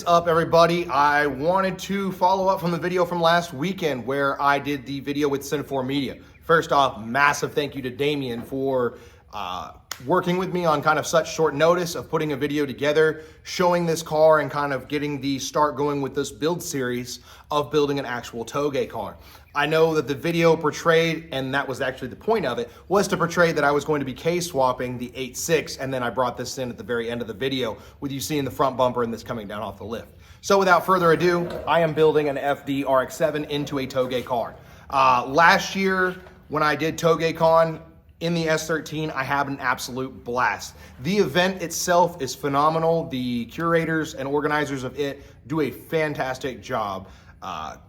is up, everybody? I wanted to follow up from the video from last weekend where I did the video with K24 Media. First off, massive thank you to Damien for working with me on kind of such short notice of putting a video together, showing this car and kind of getting the start going with this build series of building an actual Touge car. I know that the video portrayed, and that was actually the point of it, was to portray that I was going to be K-swapping the 8.6, and then I brought this in at the very end of the video with you seeing the front bumper and this coming down off the lift. So without further ado, I am building an FD RX-7 into a Touge car. Last year, when I did TougeCon in the S13, I had an absolute blast. The event itself is phenomenal. The curators and organizers of it do a fantastic job.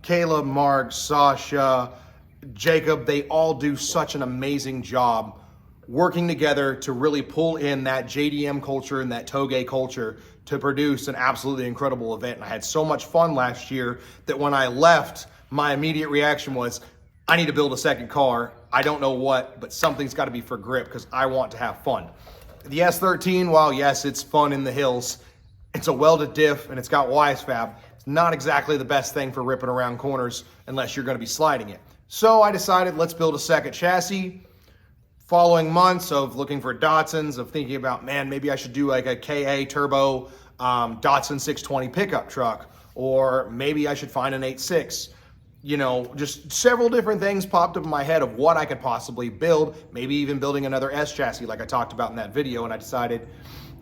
Caleb, Mark, Sasha, Jacob, they all do such an amazing job working together to really pull in that JDM culture and that Touge culture to produce an absolutely incredible event. And I had so much fun last year that when I left, my immediate reaction was, I need to build a second car. I don't know what, but something's got to be for grip because I want to have fun. The S13, while yes, it's fun in the hills, it's a welded diff and it's got YSFAB. It's not exactly the best thing for ripping around corners unless you're going to be sliding it. So I decided let's build a second chassis. Following months of looking for Datsuns, of thinking about, man, maybe I should do like a KA turbo Datsun 620 pickup truck, or maybe I should find an 8.6. You know, just several different things popped up in my head of what I could possibly build, maybe even building another S chassis like I talked about in that video, and I decided,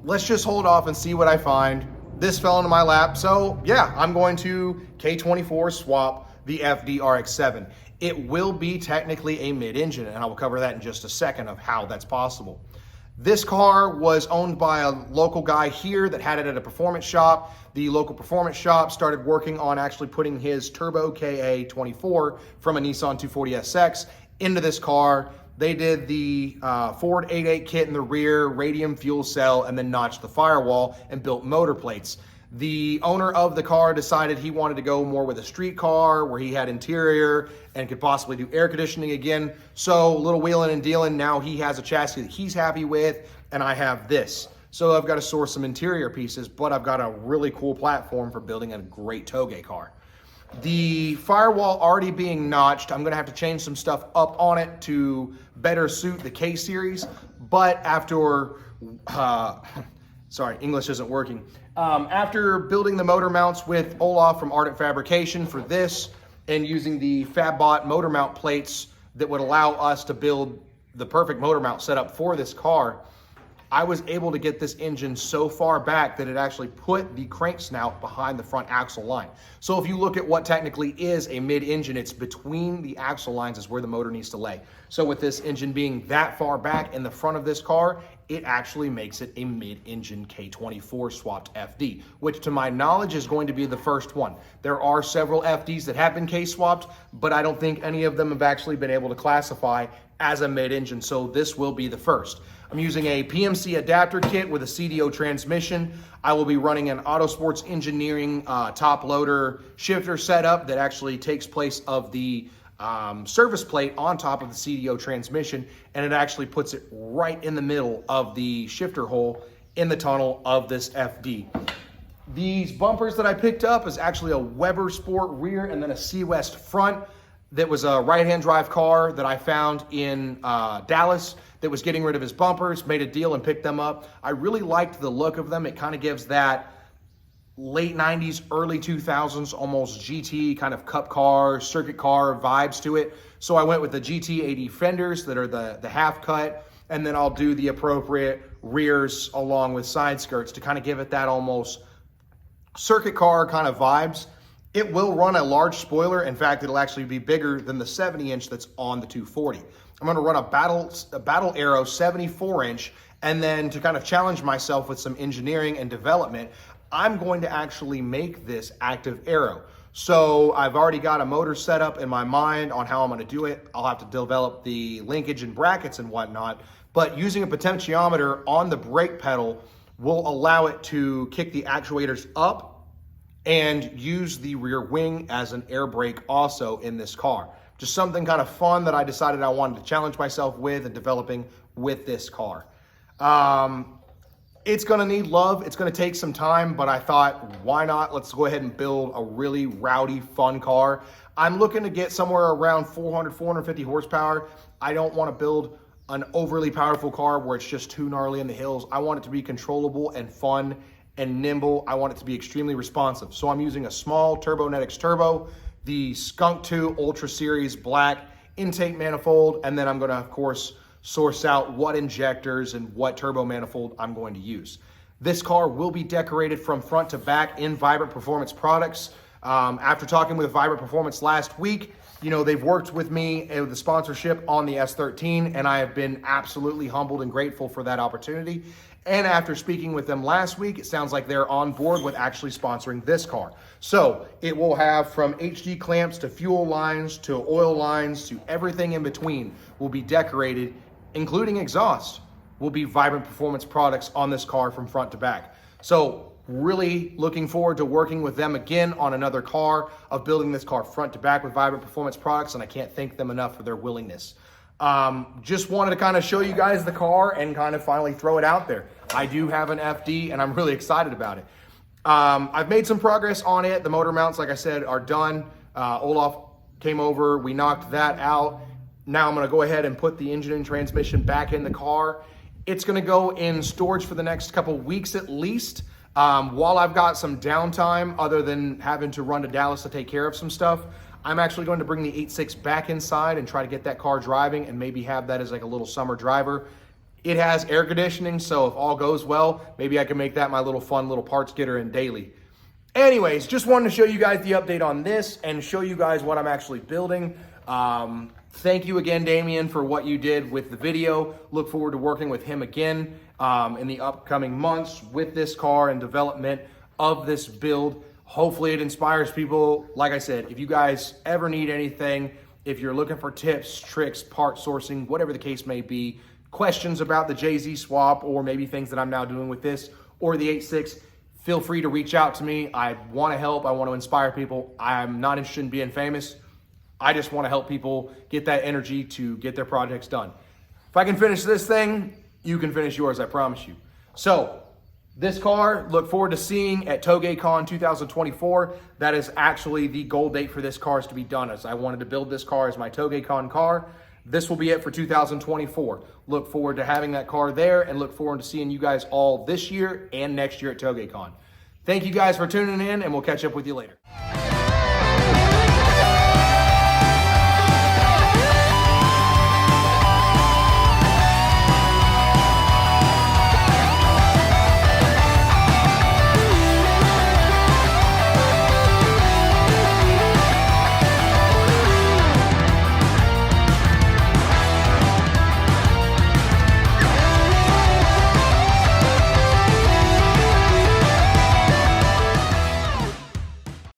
let's just hold off and see what I find. This fell into my lap, so yeah, I'm going to K24 swap the FD RX-7. It will be technically a mid-engine, and I will cover that in just a second of how that's possible. This car was owned by a local guy here that had it at a performance shop. The local performance shop started working on actually putting his turbo KA24 from a Nissan 240SX into this car. They did the Ford 8.8 kit in the rear, radium fuel cell, and then notched the firewall and built motor plates. The owner of the car decided he wanted to go more with a street car where he had interior and could possibly do air conditioning again. So a little wheeling and dealing, now he has a chassis that he's happy with, and I have this. So I've got to source some interior pieces, but I've got a really cool platform for building a great Touge car. The firewall already being notched, I'm gonna have to change some stuff up on it to better suit the K series, but after, sorry, English isn't working. After building the motor mounts with Olaf from Ardent Fabrication for this, and using the FabBot motor mount plates that would allow us to build the perfect motor mount setup for this car, I was able to get this engine so far back that it actually put the crank snout behind the front axle line. So if you look at what technically is a mid-engine, it's between the axle lines is where the motor needs to lay. So with this engine being that far back in the front of this car, it actually makes it a mid-engine K24 swapped FD, which to my knowledge is going to be the first one. There are several FDs that have been K-swapped, but I don't think any of them have actually been able to classify as a mid-engine, so this will be the first. I'm using a PMC adapter kit with a CDO transmission. I will be running an Autosports Engineering top loader shifter setup that actually takes place of the service plate on top of the CDO transmission, and it actually puts it right in the middle of the shifter hole in the tunnel of this FD. These bumpers that I picked up is actually a Weber Sport rear and then a C West front. That was a right-hand drive car that I found in Dallas that was getting rid of his bumpers, made a deal and picked them up. I really liked the look of them. It kind of gives that late 90s, early 2000s, almost GT kind of cup car, circuit car vibes to it. So I went with the GT80 fenders that are the half cut, and then I'll do the appropriate rears along with side skirts to kind of give it that almost circuit car kind of vibes. It will run a large spoiler. In fact, it'll actually be bigger than the 70-inch that's on the 240. I'm gonna run a Battle Arrow 74-inch, and then to kind of challenge myself with some engineering and development, I'm going to actually make this active aero. So I've already got a motor set up in my mind on how I'm gonna do it. I'll have to develop the linkage and brackets and whatnot, but using a potentiometer on the brake pedal will allow it to kick the actuators up and use the rear wing as an air brake also in this car. Just something kind of fun that I decided I wanted to challenge myself with and developing with this car. It's gonna need love. It's gonna take some time, but I thought, why not? Let's go ahead and build a really rowdy, fun car. I'm looking to get somewhere around 400, 450 horsepower. I don't wanna build an overly powerful car where it's just too gnarly in the hills. I want it to be controllable and fun and nimble. I want it to be extremely responsive. So I'm using a small Turbonetics turbo, the Skunk 2 Ultra Series Black intake manifold, and then I'm gonna, of course, source out what injectors and what turbo manifold I'm going to use. This car will be decorated from front to back in Vibrant Performance products. After talking with Vibrant Performance last week, you know, they've worked with me with the sponsorship on the S13, and I have been absolutely humbled and grateful for that opportunity. And after speaking with them last week, it sounds like they're on board with actually sponsoring this car. So it will have from HD clamps to fuel lines to oil lines to everything in between will be decorated, including exhaust, will be Vibrant Performance products on this car from front to back. So really looking forward to working with them again on another car, of building this car front to back with Vibrant Performance products, and I can't thank them enough for their willingness. Just wanted to kind of show you guys the car and kind of finally throw it out there. I do have an FD and I'm really excited about it. I've made some progress on it. The motor mounts, like I said, are done. Olaf came over, we knocked that out. Now I'm gonna go ahead and put the engine and transmission back in the car. It's gonna go in storage for the next couple weeks at least. While I've got some downtime, other than having to run to Dallas to take care of some stuff, I'm actually going to bring the 8.6 back inside and try to get that car driving and maybe have that as like a little summer driver. It has air conditioning, so if all goes well, maybe I can make that my little fun little parts getter in daily. Anyways, just wanted to show you guys the update on this and show you guys what I'm actually building. Thank you again, Damien, for what you did with the video. Look forward to working with him again in the upcoming months with this car and development of this build. Hopefully it inspires people. Like I said, if you guys ever need anything, if you're looking for tips, tricks, part sourcing, whatever the case may be, questions about the JZ swap or maybe things that I'm now doing with this or the 8.6, feel free to reach out to me. I want to help. I want to inspire people. I'm not interested in being famous. I just want to help people get that energy to get their projects done. If I can finish this thing, you can finish yours, I promise you. So this car, look forward to seeing at TougeCon 2024. That is actually the goal date for this car is to be done. As I wanted to build this car as my TougeCon car. This will be it for 2024. Look forward to having that car there and look forward to seeing you guys all this year and next year at TougeCon. Thank you guys for tuning in, and we'll catch up with you later.